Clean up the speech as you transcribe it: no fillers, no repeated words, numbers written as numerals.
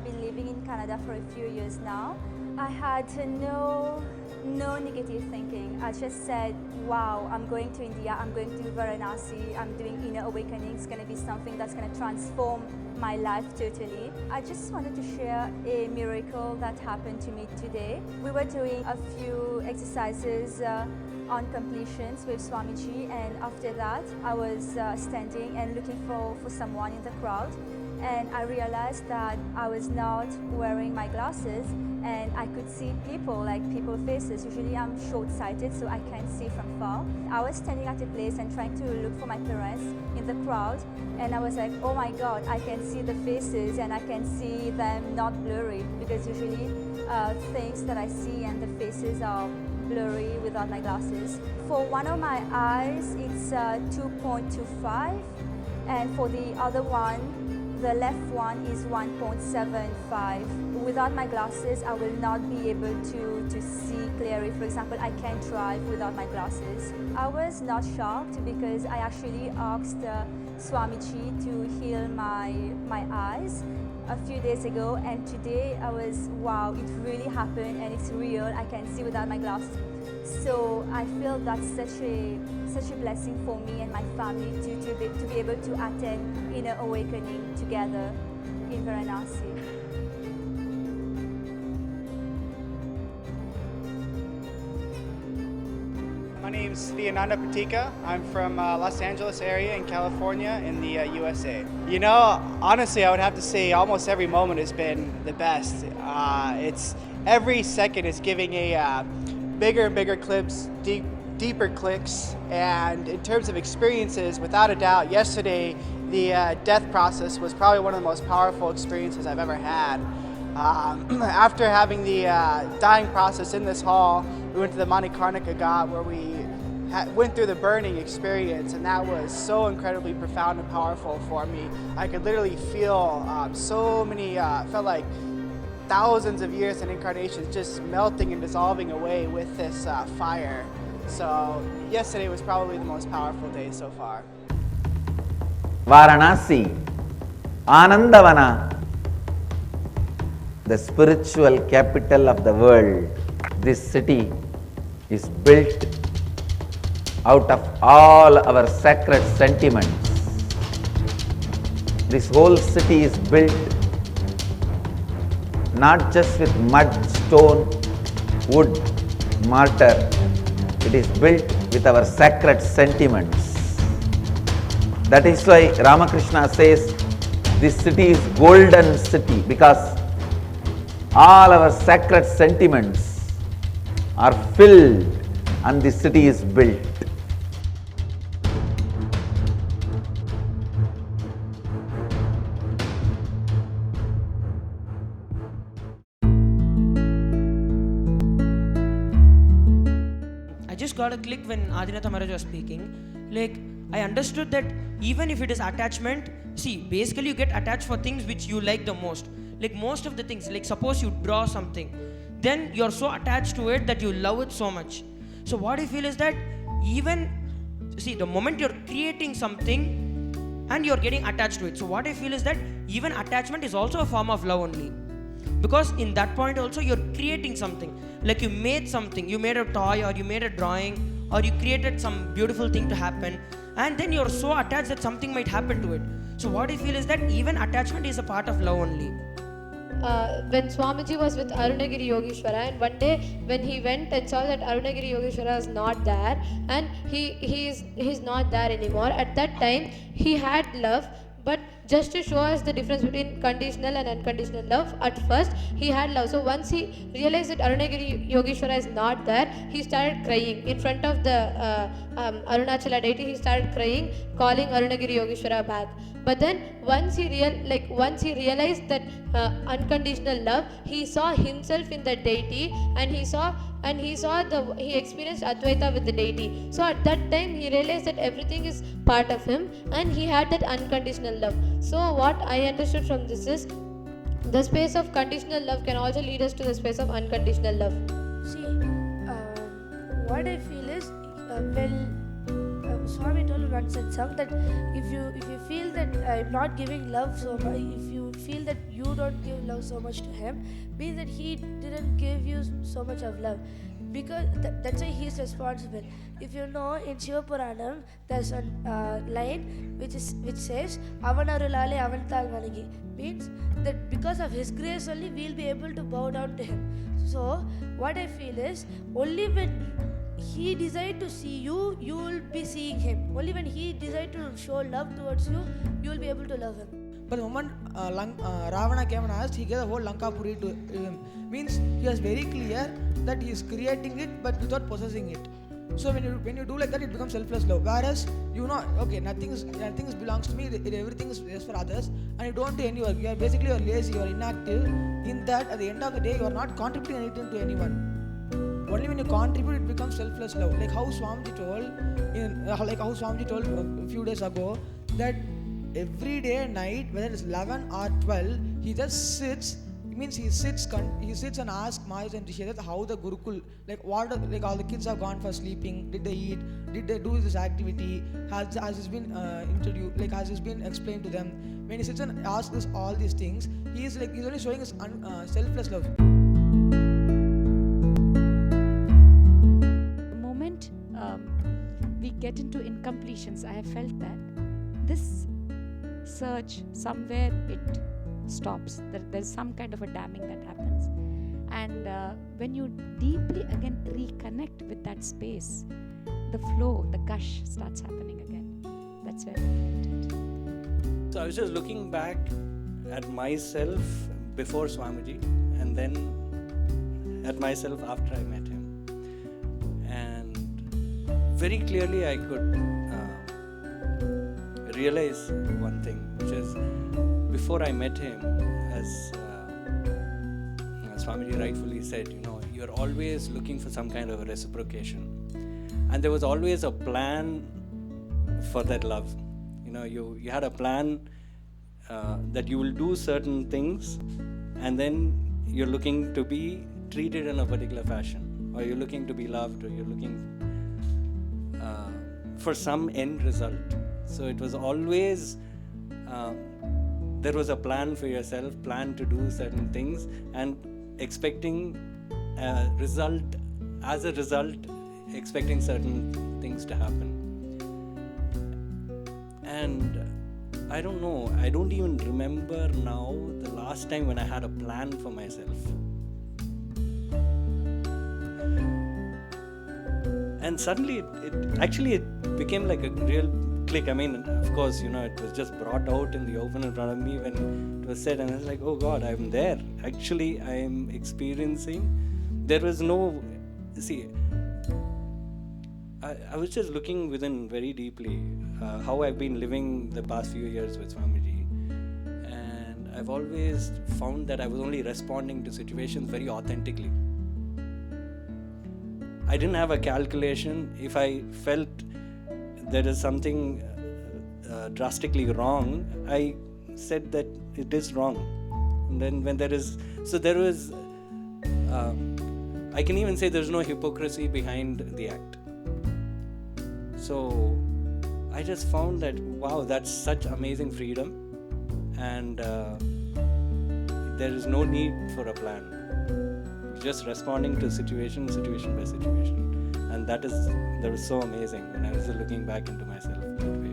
I've been living in Canada for a few years now. I had no negative thinking. I just said, wow, I'm going to India, I'm going to Varanasi, I'm doing inner awakening. It's going to be something that's going to transform my life totally. I just wanted to share a miracle that happened to me today. We were doing a few exercises on completions with Swamiji, and after that I was standing and looking for someone in the crowd, and I realized that I was not wearing my glasses and I could see people, like people's faces. Usually I'm short-sighted, so I can't see from far. I was standing at a place and trying to look for my parents in the crowd, and I was like, oh my God, I can see the faces and I can see them not blurry, because usually things that I see and the faces are blurry without my glasses. For one of my eyes, it's 2.25, and for the other one, the left one is 1.75. Without my glasses, I will not be able to see clearly. For example, I can't drive without my glasses. I was not shocked because I actually asked Swamiji to heal my eyes a few days ago, and today I was, wow, it really happened and it's real. I can see without my glasses. So I feel that's such a blessing for me and my family to be able to attend inner awakening together in Varanasi. My name is Nithyananda. I'm from Los Angeles area in California in the USA. You know, honestly, I would have to say almost every moment has been the best. It's every second is giving a bigger and bigger clips, deeper clicks, and in terms of experiences, without a doubt, yesterday the death process was probably one of the most powerful experiences I've ever had. After having the dying process in this hall, we went to the Manikarnika Ghat where we went through the burning experience, and that was so incredibly profound and powerful for me. I could literally feel felt like thousands of years and incarnations just melting and dissolving away with this fire. So yesterday was probably the most powerful day so far. Varanasi, Anandavana, the spiritual capital of the world. This city is built out of all our sacred sentiments. This whole city is built not just with mud, stone, wood, mortar. It is built with our sacred sentiments. That is why Ramakrishna says this city is golden city, because all our sacred sentiments are filled and the city is built. I just got a click when Adinatha Maharaj was speaking. Like, I understood that even if it is attachment, see, basically you get attached for things which you like the most. Like most of the things, like suppose you draw something, then you're so attached to it that you love it so much. So what I feel is that even, see, the moment you're creating something and you're getting attached to it, so what I feel is that even attachment is also a form of love only. Because in that point also you're creating something. Like you made something, you made a toy or you made a drawing or you created some beautiful thing to happen, and then you're so attached that something might happen to it. So what I feel is that even attachment is a part of love only. When Swamiji was with Arunagiri Yogeshwara, and one day when he went and saw that Arunagiri Yogeshwara is not there, and he's not there anymore, at that time he had love, but just to show us the difference between conditional and unconditional love, at first he had love. So once he realized that Arunagiri Yogeshwara is not there, he started crying in front of the Arunachala deity. He started crying, calling Arunagiri Yogeshwara back. But then once he realized that unconditional love, he saw himself in the deity, and he experienced Advaita with the deity. So at that time he realized that everything is part of him, and he had that unconditional love. So what I understood from this is, the space of conditional love can also lead us to the space of unconditional love. See, what I feel is, Swami told once in Sangha that if you feel that I'm not giving love so much, if you feel that you don't give love so much to him, means that he didn't give you so much of love. Because that's why he is responsible. If you know, in Shiva Puranam, there's a line which says, Avanarulale Avantal Vanagi, means that because of his grace only we'll be able to bow down to him. So what I feel is, only when he decides to see you, you will be seeing him. Only when he decides to show love towards you, you will be able to love him. But the moment Ravana came and asked, he gave the whole Lankapuri to him. Means he was very clear that he is creating it but without possessing it. So when you do like that, it becomes selfless love. Whereas you know, okay, nothing belongs to me. Everything is for others, and you don't do any work. You are lazy. You are inactive. In that, at the end of the day, you are not contributing anything to anyone. Only when you contribute, it becomes selfless love. Like how Swamiji told a few days ago, that every day at night, whether it's 11 or 12, he just sits. It means he sits and asks Mayus and Rishi how the Gurukul, like all the kids have gone for sleeping, did they eat, did they do this activity, has this been introduced, like has this been explained to them. When he sits and asks all these things, he's only showing his selfless love. The moment we get into incompletions, I have felt that this search, somewhere it stops. There's some kind of a damming that happens. And when you deeply again reconnect with that space, the flow, the gush starts happening again. That's where I felt it. So I was just looking back at myself before Swamiji and then at myself after I met him. And very clearly I could realize one thing, which is before I met him, as Swamiji rightfully said, you're always looking for some kind of a reciprocation. And there was always a plan for that love. You had a plan that you will do certain things, and then you're looking to be treated in a particular fashion, or you're looking to be loved, or you're looking for some end result. So it was always there was a plan for yourself, plan to do certain things, and expecting a result, expecting certain things to happen. And I don't know, I don't even remember now the last time when I had a plan for myself. And suddenly it became like a real click. I mean, of course, it was just brought out in the open in front of me when it was said, and I was like, oh God, I'm there. Actually, I'm experiencing. There was no, I was just looking within very deeply how I've been living the past few years with Swamiji. And I've always found that I was only responding to situations very authentically. I didn't have a calculation. If I felt there is something drastically wrong, I said that it is wrong. And then when there is, I can even say there's no hypocrisy behind the act. So I just found that, wow, that's such amazing freedom, and there is no need for a plan. Just responding to situation by situation, and that was so amazing when I was looking back into myself that way.